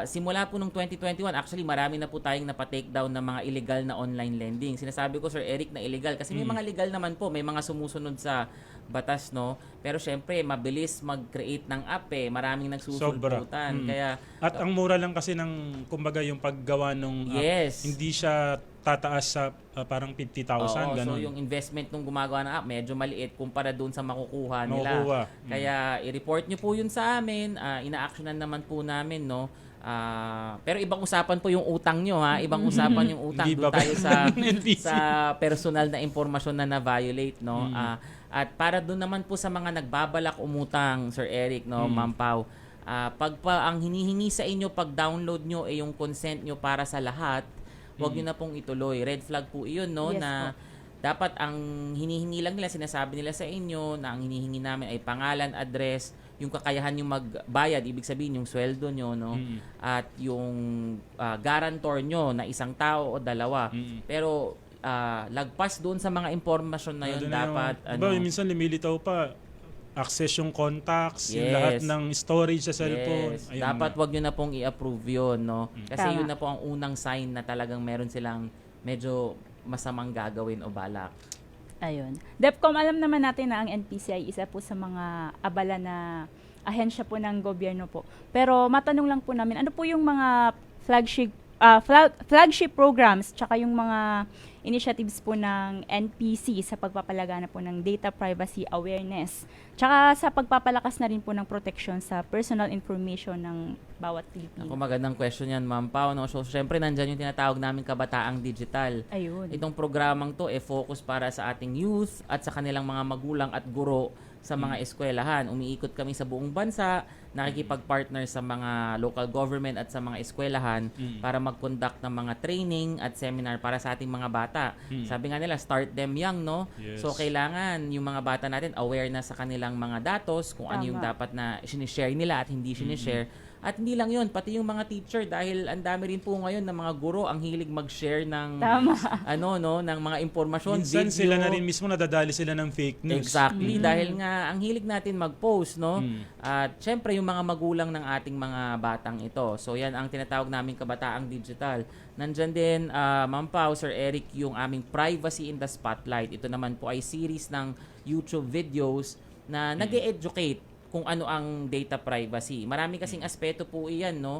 simula po nung 2021, actually marami na po tayong napatake down ng mga illegal na online lending. Sinasabi ko, Sir Eric, na illegal kasi may mga legal naman po, may mga sumusunod sa batas, no? Pero syempre, mabilis mag-create ng app maraming nagsusulputan. Kaya at ang mura lang kasi ng kumbaga yung paggawa ng app, hindi siya tataas sa parang 50,000 ganun. So yung investment nung gumagawa ng app medyo maliit kumpara doon sa makukuha nila. Kaya i-report nyo po yun sa amin, ina-actionan naman po namin, no? Pero ibang usapan po yung utang nyo, ha? Ibang usapan yung utang. Doon tayo sa personal na impormasyon na na-violate, no? At para doon naman po sa mga nagbabalak umutang, Sir Eric, no, Ma'am Pao, ang hinihingi sa inyo pag download nyo yung consent nyo para sa lahat, huwag nyo na pong ituloy. Red flag po iyon, no? Yes, na dapat ang hinihingi lang nila, sinasabi nila sa inyo na ang hinihingi namin ay pangalan, address, yung kakayahan yung magbayad, ibig sabihin yung sweldo nyo, no? At yung guarantor nyo na isang tao o dalawa. Pero lagpas doon sa mga impormasyon na yun, dapat diba, minsan lumilitaw pa access yung contacts, yung lahat ng storage sa cellphone. Ayun, dapat wag nyo na pong i-approve yun, no? Kasi yun na po ang unang sign na talagang meron silang medyo masamang gagawin o balak. Ayun. DepCom, alam naman natin na ang NPC ay isa po sa mga abala na ahensya po ng gobyerno po. Pero matanong lang po namin, ano po yung mga flagship programs tsaka yung mga initiatives po ng NPC sa pagpapalagana po ng data privacy awareness. Tsaka sa pagpapalakas na rin po ng protection sa personal information ng bawat Pilipino. Ako, magandang question yan, Ma'am Pao. No? So, syempre, nandyan yung tinatawag namin kabataang digital. Ayun. Itong programang to, focus para sa ating youth at sa kanilang mga magulang at guro sa mga eskwelahan. Umiikot kami sa buong bansa, nakikipag-partner sa mga local government at sa mga eskwelahan para mag-conduct ng mga training at seminar para sa ating mga bata. Sabi nga nila, start them young, no? Yes. So, kailangan yung mga bata natin aware na sa kanilang mga datos, kung ano yung dapat na sinishare nila at hindi sinishare. At hindi lang yun, pati yung mga teacher, dahil ang dami rin po ngayon ng mga guro ang hilig mag-share ng ng mga impormasyon, Minsan video. sila na rin mismo nadadali sila ng fake news. Exactly, dahil nga ang hilig natin mag-post, no? At syempre yung mga magulang ng ating mga batang ito. So yan ang tinatawag namin kabataang digital. Nandyan din, Ma'am Pao, Sir Eric, yung aming Privacy in the Spotlight. Ito naman po ay series ng YouTube videos na nag-e-educate kung ano ang data privacy. Marami kasing aspeto po iyan, no?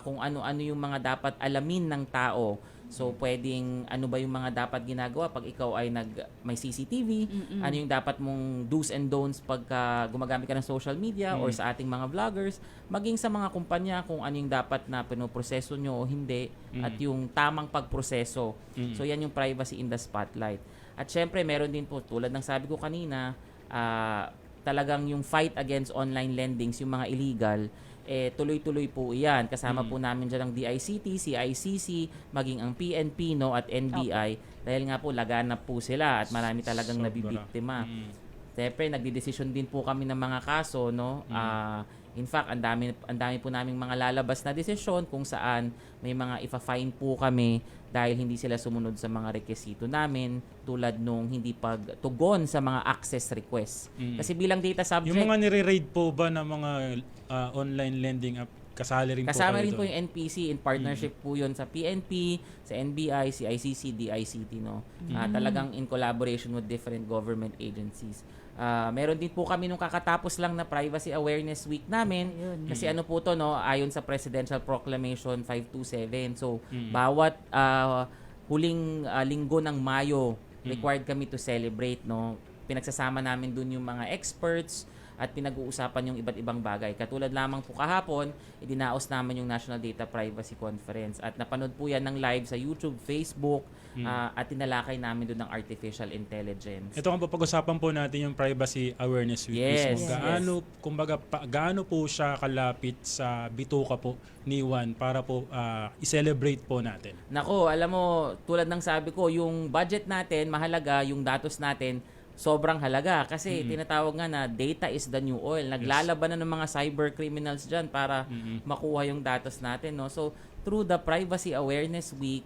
Kung ano-ano yung mga dapat alamin ng tao. So, pwedeng ano ba yung mga dapat ginagawa pag ikaw ay may CCTV, ano yung dapat mong do's and don'ts pagka gumagamit ka ng social media or sa ating mga vloggers, maging sa mga kumpanya kung ano yung dapat na pinoproseso nyo o hindi, at yung tamang pagproseso. So, yan yung privacy in the spotlight. At syempre, meron din po, tulad ng sabi ko kanina, talagang yung fight against online lendings, yung mga illegal, tuloy-tuloy po iyan. Kasama po namin dyan ang DICT, CICC, maging ang PNP, no, at NBI, dahil nga po laganap po sila at marami talagang nabibiktima. Siyempre, nagdidesisyon din po kami ng mga kaso, no? In fact, ang dami po naming mga lalabas na desisyon kung saan may mga ifa-fine po kami dahil hindi sila sumunod sa mga rekisito namin, tulad nung hindi pagtugon sa mga access requests. Kasi bilang data subject, Yung mga nire-raid po ba ng mga online lending app, kasali rin po kasama kayo rin po doon? yung NPC, in partnership po yun sa PNP, sa NBI, CICC, DICT, no? Talagang in collaboration with different government agencies. Meron din po kami nung kakatapos lang na Privacy Awareness Week namin. Kasi ano po to, no, ayon sa Presidential Proclamation 527. So, bawat huling linggo ng Mayo, required kami to celebrate, no. Pinagsasama namin dun yung mga experts at pinag-uusapan yung iba't ibang bagay. Katulad lamang po kahapon, idinaos namin yung National Data Privacy Conference at napanood po yan ng live sa YouTube, Facebook, at tinalakay namin doon ng artificial intelligence. Ito ang papag-usapan po natin yung Privacy Awareness Week. Yes, mismo. Gaano po siya kalapit sa bituka po ni Juan para po i-celebrate po natin? Nako, alam mo, tulad ng sabi ko, yung budget natin, mahalaga, yung datos natin, sobrang halaga kasi tinatawag nga na data is the new oil. Naglalaban na ng mga cyber criminals dyan para makuha yung datos natin, no? So, through the Privacy Awareness Week,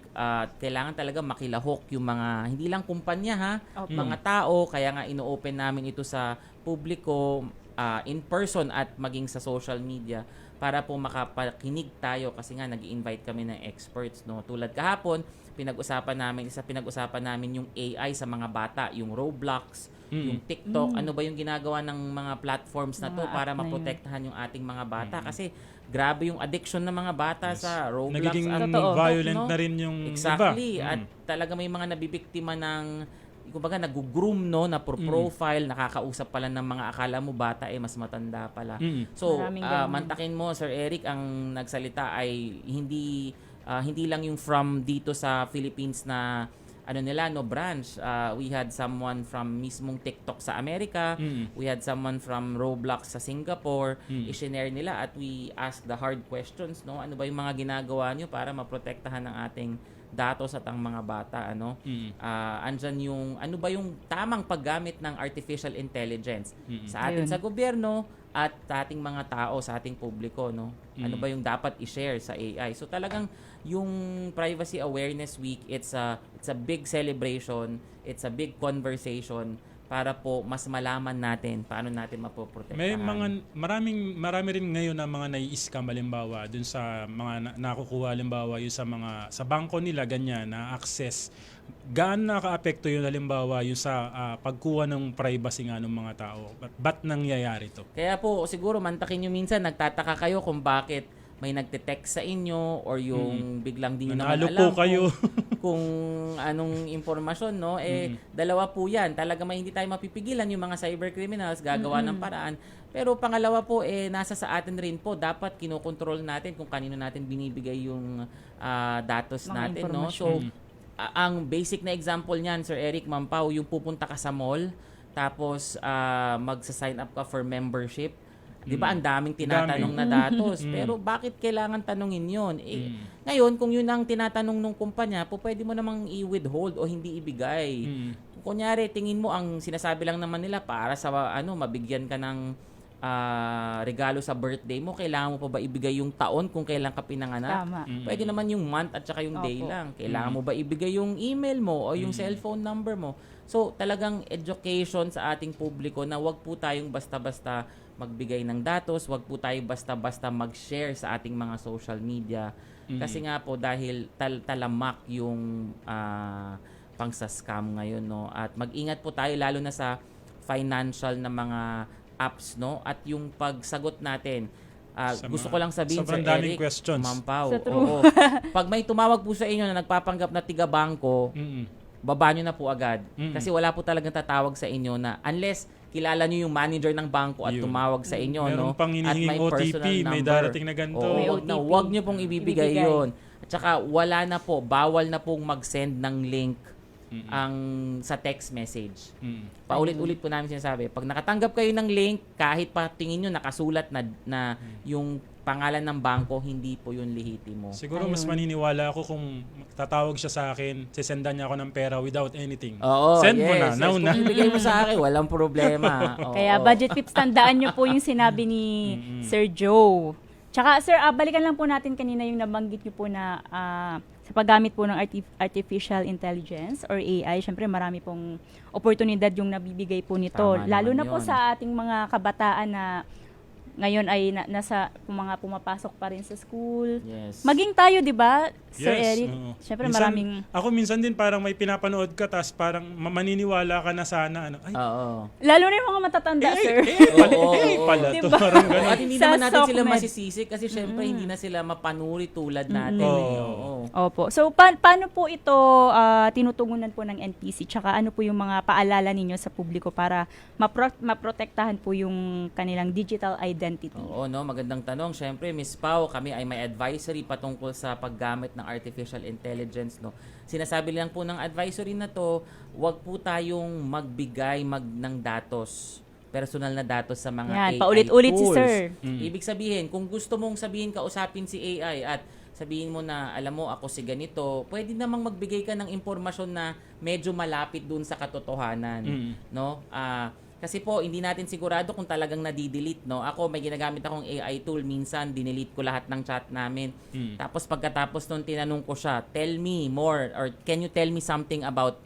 kailangan talaga makilahok yung mga, hindi lang kumpanya ha, mga tao, kaya nga ino-open namin ito sa publiko, in person at maging sa social media para po makapakinig tayo kasi nga nag-i-invite kami ng experts, no? Tulad kahapon, pinag-usapan namin yung AI sa mga bata, yung Roblox, yung TikTok, ano ba yung ginagawa ng mga platforms na to para maprotektahan yung ating mga bata kasi grabe yung addiction ng mga bata sa Roblox. Nagiging at violent no? na rin yung exactly. iba. At talaga may mga nabibiktima ng kumbaga nag-groom, no, na profile, nakakausap pala ng mga akala mo bata mas matanda pala. So, mantakin mo, Sir Eric, ang nagsalita ay hindi lang yung from dito sa Philippines na branch. We had someone from mismong TikTok sa Amerika. We had someone from Roblox sa Singapore. I-share nila at we ask the hard questions, no? Ano ba yung mga ginagawa nyo para maprotektahan ng ating datos at ang mga bata, ano? Andyan yung ano ba yung tamang paggamit ng artificial intelligence sa atin sa gobyerno at sa ating mga tao, sa ating publiko, no? Ano ba yung dapat i-share sa AI? So talagang yung Privacy Awareness Week, it's a big celebration, it's a big conversation para po mas malaman natin paano natin mapoprotektahan. May marami rin ngayon na mga nai-scam halimbawa dun sa mga nakukuha halimbawa yung sa bangko nila ganyan na access. Gaano naka-apekto yun halimbawa yung sa pagkuha ng privacy nga ng mga tao? Ba't nangyayari to? Kaya po siguro mantakin nyo minsan nagtataka kayo kung bakit may nagte-text sa inyo or yung biglang di nyo naman Nanalo alam po kayo. kung anong impormasyon, no? Dalawa po yan. Talaga may hindi tayo mapipigilan yung mga cyber criminals, gagawa ng paraan. Pero pangalawa po, nasa sa atin rin po, dapat kinokontrol natin kung kanino natin binibigay yung datos Mga natin, no? impormasyon. So, ang basic na example niyan, Sir Eric, Ma'am Pao, yung pupunta ka sa mall, tapos magsa-sign up ka for membership. 'Di ba ang daming tinatanong na datos, pero bakit kailangan tanungin 'yon? Ngayon, kung 'yun ang tinatanong ng kumpanya, pwede mo namang i-withhold o hindi ibigay. Kung kunyari, tingin mo ang sinasabi lang naman nila para sa mabigyan ka ng regalo sa birthday mo, kailangan mo pa ba ibigay yung taon kung kailan ka pinanganak? Tama. Pwede naman yung month at saka yung day Opo. lang. Kailangan mo ba ibigay yung email mo o yung cellphone number mo? So, talagang education sa ating publiko na wag po tayong basta-basta magbigay ng datos, wag po tayo basta-basta mag-share sa ating mga social media. Kasi nga po dahil talamak yung pangsa-scam ngayon, no? At mag-ingat po tayo lalo na sa financial na mga apps, no? At yung pagsagot natin, gusto ko lang sabihin, Sir sobrang daming Eric, questions. Ma'am Pao, Sa true. oo. Pag may tumawag po sa inyo na nagpapanggap na tiga-bangko, baba nyo na po agad. Kasi wala po talagang tatawag sa inyo na unless kilala nyo yung manager ng bangko at tumawag sa inyo, Meron no? pang At hinihinging may OTP, personal may number. darating na ganito. Oo, May wag OTP. nyo pong ibibigay yun. At saka wala na po, bawal na pong mag-send ng link ang sa text message. Paulit-ulit po namin sinasabi, pag nakatanggap kayo ng link, kahit pa tingin nyo nakasulat na yung pangalan ng bangko, hindi po yun lehitimo. Siguro mas maniniwala ako kung tatawag siya sa akin, sisendan niya ako ng pera without anything. Oo, Send mo yes, na, now yes. na. Kung ibigay mo sa akin, walang problema. Oo. Kaya budget tips, tandaan nyo po yung sinabi ni Sir Joe. Tsaka sir, balikan lang po natin kanina yung nabanggit nyo po na sa paggamit po ng artificial intelligence or AI, syempre marami pong oportunidad yung nabibigay po nito. Tama Lalo naman na po yun. sa ating mga kabataan na ngayon ay nasa mga pumapasok pa rin sa school. Yes. Maging tayo, di ba, Sir Yes, Eric? oo. Syempre Minsan, maraming... Ako minsan din parang may pinapanood ka, tas parang maniniwala ka na sana. Ay, Oo. Lalo na yung mga matatanda, sir. pala to. Diba? Parang ganun. At hindi Sa naman natin sila SOCMED. masisisi kasi syempre hindi na sila mapanuri tulad natin. Oo. Opo. So, paano po ito tinutugunan po ng NPC? Tsaka ano po yung mga paalala ninyo sa publiko para maprotektahan po yung kanilang digital identity? Oo, no, magandang tanong. Syempre, Miss Pao, kami ay may advisory patungkol sa paggamit ng artificial intelligence, no. Sinasabi lang po ng advisory na to, wag po tayong magbigay ng datos, personal na datos sa mga Yan, AI paulit-ulit si tools. sir. Ibig sabihin, kung gusto mong sabihin kausapin si AI at sabihin mo na, alam mo, ako si ganito, pwede namang magbigay ka ng impormasyon na medyo malapit dun sa katotohanan, no? Kasi po, hindi natin sigurado kung talagang nadidelete, no? Ako, may ginagamit akong AI tool. Minsan, dinelete ko lahat ng chat namin. Tapos, pagkatapos nung tinanong ko siya, tell me more or can you tell me something about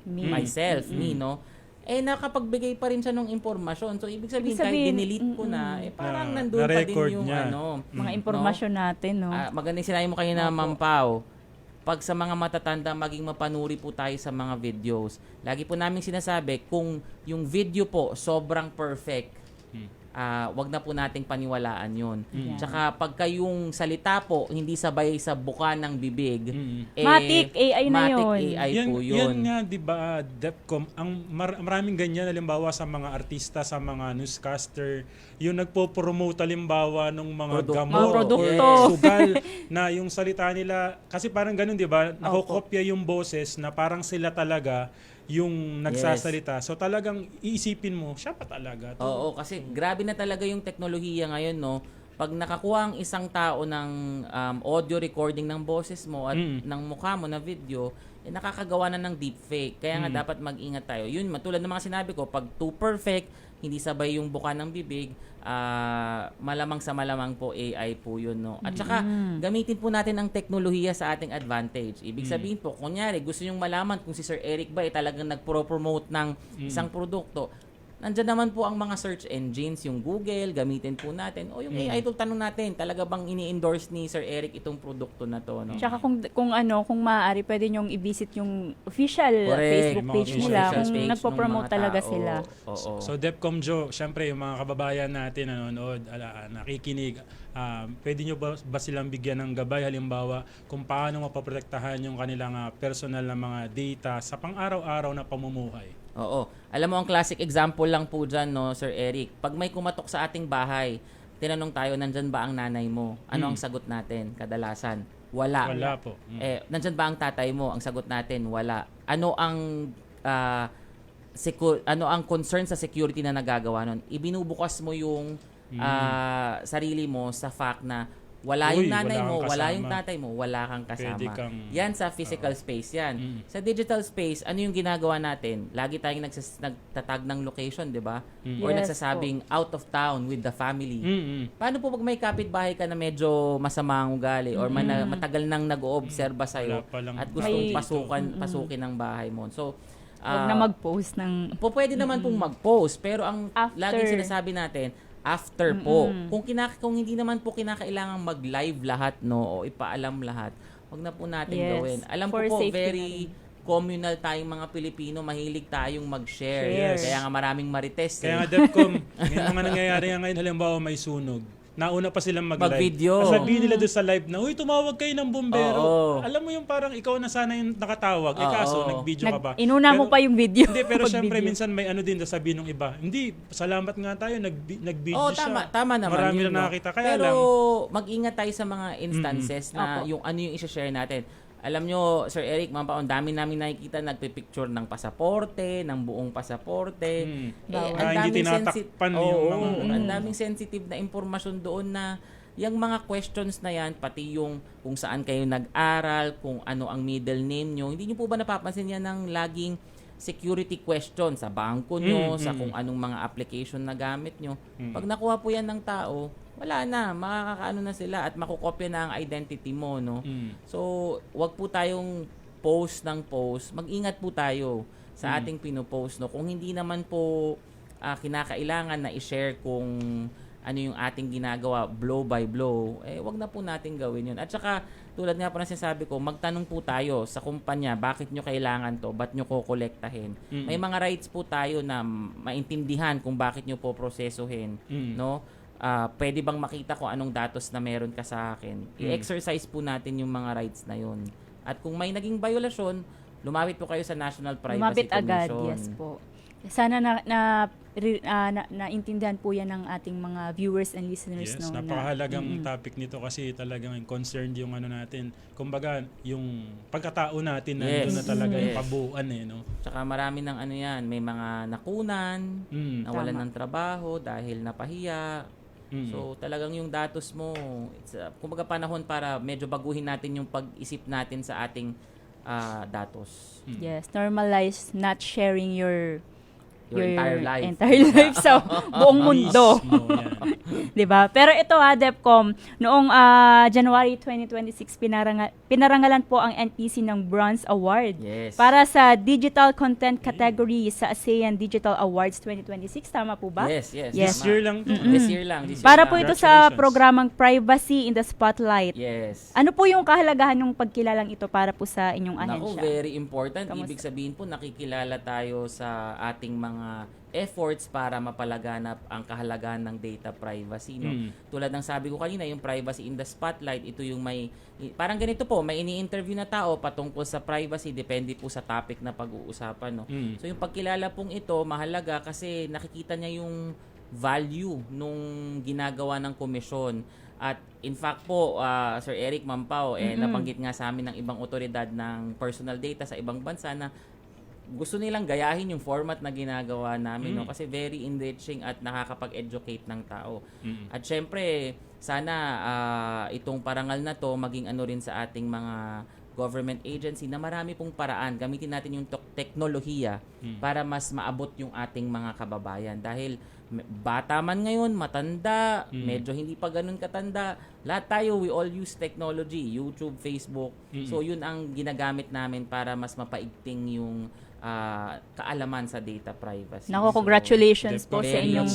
myself, me, no? Nakapagbigay pa rin siya ng impormasyon. So, ibig sabihin, kahit dinelete ko na, parang nandun pa din yung niya. Mga impormasyon natin, no? Maganda yung sinabi mo kayo na, Ma'am Pao, pag sa mga matatanda, maging mapanuri po tayo sa mga videos. Lagi po namin sinasabi, kung yung video po sobrang perfect, wag na po nating paniwalaan yun. Tsaka pagka yung salita po, hindi sabay sa buka ng bibig, Matic AI na matic yun. AI po yun. Yan nga, di ba, DepCom, ang maraming ganyan, halimbawa sa mga artista, sa mga newscaster, yung nagpo-promote halimbawa ng mga gamot Mga produkto. or sugal na yung salita nila, kasi parang ganun, di ba, nakokopya yung boses na parang sila talaga yung nagsasalita. So talagang iisipin mo, siya pa talaga. Oo, kasi grabe na talaga yung teknolohiya ngayon, no? Pag nakakuha ang isang tao ng audio recording ng boses mo at ng mukha mo na video, nakakagawa na ng deepfake. Kaya nga dapat mag-ingat tayo. Yun, matulad ng mga sinabi ko, pag too perfect, hindi sabay yung buka ng bibig, malamang sa malamang po AI po yun, no? At saka, gamitin po natin ang teknolohiya sa ating advantage. Ibig sabihin po, kunyari, gusto nyong malaman kung si Sir Eric ba ay talagang nagpro-promote ng isang produkto, Nandiyan naman po ang mga search engines, yung Google, gamitin po natin. O yung AI tool, tanong natin, talaga bang ini-endorse ni Sir Eric itong produkto na to? No? Tsaka kung maaari, pwede nyong i-visit yung official Facebook page nila kung nagpo-promote talaga sila. So DepCom Joe, syempre yung mga kababayan natin nanonood, nakikinig, Pwede nyo ba silang bigyan ng gabay, halimbawa kung paano mapaprotektahan yung kanilang personal na mga data sa pang-araw-araw na pamumuhay? Oo. Alam mo, ang classic example lang po dyan, no, Sir Eric, pag may kumatok sa ating bahay, tinanong tayo, nandyan ba ang nanay mo? Ano ang sagot natin? Kadalasan, wala. Wala po. Nandyan ba ang tatay mo? Ang sagot natin, wala. Ano ang concern sa security na nagagawa nun? Ibinubukas mo yung sarili mo sa fact na wala yung nanay mo, wala yung tatay mo, wala kang kasama. Yan sa physical space yan. Sa digital space, ano yung ginagawa natin? Lagi tayong nagtatag ng location, di ba? Or nagsasabing out of town with the family. Paano po pag may kapitbahay ka na medyo masama ang ugali or matagal nang nag-oobserba sa'yo at gustong pasukin ang bahay mo? So, huwag na mag-post ng... Pwede naman pong mag-post, pero ang laging sinasabi natin, after po. Kung hindi naman po kinakailangan mag-live lahat, no, o ipaalam lahat, wag na po natin gawin. Alam ko po, very communal tayong mga Pilipino, mahilig tayong mag-share. Kaya nga maraming marites. Kaya nga, DepCom, yung mga nangyayari ngayon, halimbawa may sunog. Nauna pa silang mag-live. Mag-video. Sabihin nila doon sa live na, uy, tumawag kayo ng bumbero. Alam mo yung parang ikaw na sana yung nakatawag. Kaso, nag-video ka pa. Inuna mo pa yung video. Hindi, pero syempre, minsan may ano din sabihin ng iba. Hindi, salamat nga tayo, nag-video siya. Tama naman. Marami na nakakita. Kaya pero lang, mag-ingat tayo sa mga instances na yung ano yung i-share natin. Alam nyo, Sir Eric, ang dami namin nakikita nagpipicture ng pasaporte, ng buong pasaporte. Hindi tinatakpan yung mga... Ang daming sensitive na impormasyon doon na yung mga questions na yan, pati yung kung saan kayo nag-aral, kung ano ang middle name nyo. Hindi nyo po ba napapansin yan ng laging security question sa bangko nyo, sa kung anong mga application na gamit nyo? Pag nakuha po yan ng tao, wala na, makakaano na sila at makukopya na ang identity mo, no? So, wag po tayong post ng post. Mag-ingat po tayo sa ating pinopost, no? Kung hindi naman po kinakailangan na i-share kung ano yung ating ginagawa blow by blow, wag na po natin gawin yun. At saka, tulad nga po na sinasabi ko, magtanong po tayo sa kumpanya, bakit nyo kailangan to? Ba't nyo kokolektahin? May mga rights po tayo na maintindihan kung bakit nyo po prosesuhin, no? Pwede bang makita kung anong datos na meron ka sa akin? I-exercise po natin yung mga rights na yun. At kung may naging violasyon, lumapit po kayo sa National Privacy Commission. Agad, yes po. Sana naintindihan po yan ng ating mga viewers and listeners. Yes, napakahalagang topic nito kasi talagang concerned yung ano natin. Kumbaga, yung pagkatao natin nandun na talaga yung pabuuan no? Tsaka marami ng ano yan, may mga nakunan, nawalan ng trabaho dahil napahiya. So talagang yung datos mo, kumbaga panahon para medyo baguhin natin yung pag-isip natin sa ating datos. Yes, normalize not sharing your entire life sa buong mundo. 'Di ba? Pero ito DepCom, noong January 2026 pinarangalan po ang NPC ng Bronze Award para sa Digital Content category sa ASEAN Digital Awards 2026, tama po ba? Yes. This year lang. This year lang. Para po ito sa programang Privacy in the Spotlight. Yes. Ano po yung kahalagahan ng pagkilalang ito para po sa inyong ahensya? Very important. Ibig sabihin po nakikilala tayo sa ating mga efforts para mapalaganap ang kahalagahan ng data privacy. No? Tulad ng sabi ko kanina, yung Privacy in the Spotlight, ito yung parang ganito po, may ini-interview na tao patungkol sa privacy, depende po sa topic na pag-uusapan. No? So yung pagkilala pong ito, mahalaga kasi nakikita niya yung value nung ginagawa ng komisyon. At in fact po, Sir Eric Mampao, nabanggit nga sa amin ng ibang otoridad ng personal data sa ibang bansa na gusto nilang gayahin yung format na ginagawa namin, no? Kasi very enriching at nakakapag-educate ng tao. At syempre, sana itong parangal na to maging ano rin sa ating mga government agency na marami pong paraan. Gamitin natin yung teknolohiya para mas maabot yung ating mga kababayan. Dahil bata man ngayon, matanda, medyo hindi pa ganun katanda, lahat tayo, we all use technology, YouTube, Facebook. So yun ang ginagamit namin para mas mapaigting yung kaalaman sa data privacy. Nako, congratulations po sa inyong...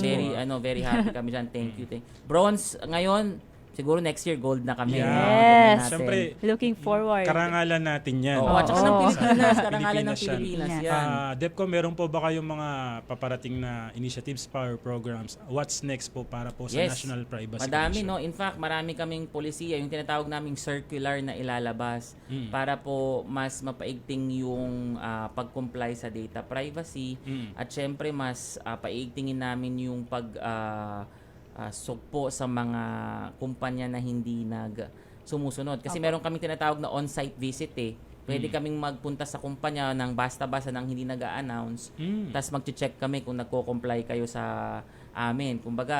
Very happy kami dyan. Thank you. Bronze, ngayon, siguro next year gold na kami. Yeah. Yes. Siyempre, Looking forward. karangalan natin yan. Oo, at saka ng Oo. Pilipinas, karangalan ng Pilipinas yan. Pilipinas yan. DepCom, meron po ba kayong mga paparating na initiatives, power programs? What's next po para po sa National Privacy Madami, Commission? no? In fact, marami kaming polisiya, yung tinatawag naming circular na ilalabas para po mas mapaigting yung pag-comply sa data privacy at syempre mas paigtingin namin yung sugpo sa mga kumpanya na hindi sumusunod. Kasi meron kaming tinatawag na on-site visit Pwede kaming magpunta sa kumpanya ng basta-basta nang hindi nag-a-announce. Tapos mag-check kami kung nagko-comply kayo sa amin. Kumbaga,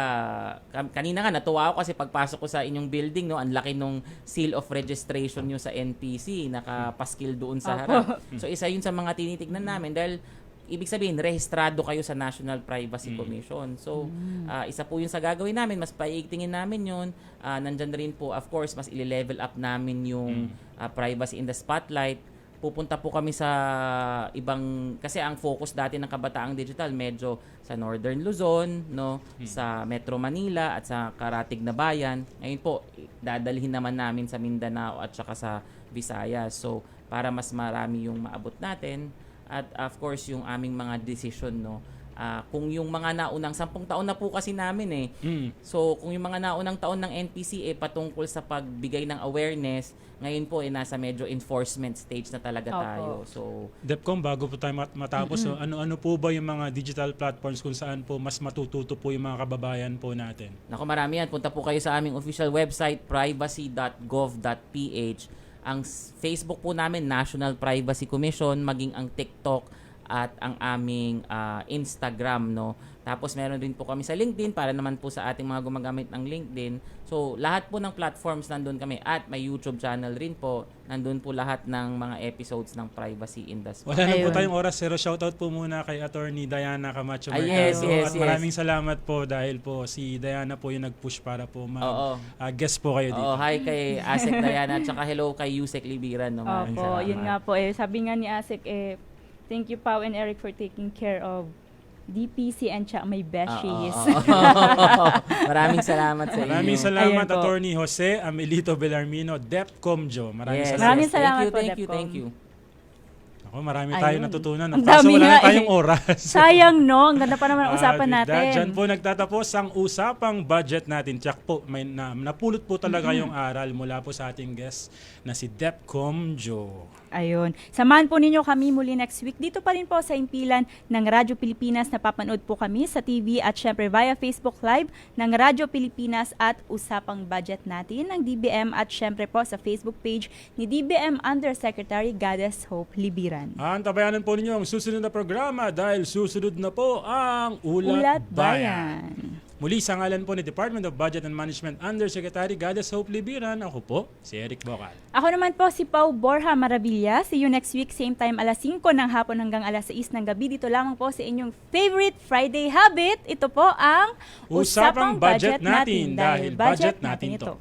kanina nga natuwa ako kasi pagpasok ko sa inyong building, no, ang laki nung seal of registration nyo sa NPC, nakapaskil doon sa harap. So isa yun sa mga tinitignan namin dahil ibig sabihin, rehistrado kayo sa National Privacy Commission. So, isa po yun sa gagawin namin. Mas paiigtingin namin yun. Nandyan rin po, of course, mas i-level up namin yung privacy in the spotlight. Pupunta po kami sa ibang, kasi ang focus dati ng Kabataang Digital, medyo sa Northern Luzon, no, sa Metro Manila at sa Karatig na Bayan. Ngayon po, dadalhin naman namin sa Mindanao at saka sa Visayas. So, para mas marami yung maabot natin. At of course, yung aming mga decision, no. Kung yung mga naunang 10 taon na po kasi namin So, kung yung mga naunang taon ng NPC patungkol sa pagbigay ng awareness, ngayon po nasa medyo enforcement stage na talaga tayo. So, DepCom, bago po tayo matapos, so, ano po ba yung mga digital platforms kung saan po mas matututo po yung mga kababayan po natin? Naku, marami yan. Punta po kayo sa aming official website, privacy.gov.ph. Ang Facebook po namin, National Privacy Commission, maging ang TikTok at ang aming Instagram, no. Tapos meron din po kami sa LinkedIn para naman po sa ating mga gumagamit ng LinkedIn. So lahat po ng platforms nandun kami at may YouTube channel rin po. Nandun po lahat ng mga episodes ng Privacy in the Spotlight. Wala na po tayong oras, pero shoutout po muna kay Attorney Diana Camacho Mercado. Yes. At maraming salamat po dahil po si Diana po yung nag-push para po guest po kayo dito. Hi kay Asek Diana at saka hello kay Yusek Libiran. No? Opo, yun nga po. Sabi nga ni Asek, thank you Pao and Eric for taking care of DPC and siya may besties. Maraming salamat sa inyo. Maraming salamat, Attorney Jose Amelito Belarmino, DepCom Jo. Maraming salamat. Maraming salamat po, Thank you. Ako, marami tayo natutunan. Ang Kaso dami wala nga na tayong oras. Sayang, no? Ang ganda pa naman ang usapan natin. Diyan po nagtatapos ang usapang budget natin. Tsak po, napulot po talaga yung aral mula po sa ating guest na si DepCom Jo. Ayun. Samahan po ninyo kami muli next week. Dito pa rin po sa impilan ng Radyo Pilipinas. Napapanood po kami sa TV at syempre via Facebook Live ng Radyo Pilipinas at Usapang Budget natin ng DBM at syempre po sa Facebook page ni DBM Undersecretary Goddess Hope Libiran. Antabayanan po ninyo ang susunod na programa dahil susunod na po ang Ulat Bayan. Muli sa ngalan po ni Department of Budget and Management Undersecretary Goddess Hope Libiran, ako po si Eric Bocal. Ako naman po si Pau Borja Maravilla. See you next week, same time, alas 5 ng hapon hanggang alas 6 ng gabi. Dito lamang po sa inyong favorite Friday habit. Ito po ang Usapang Budget natin dahil budget natin ito.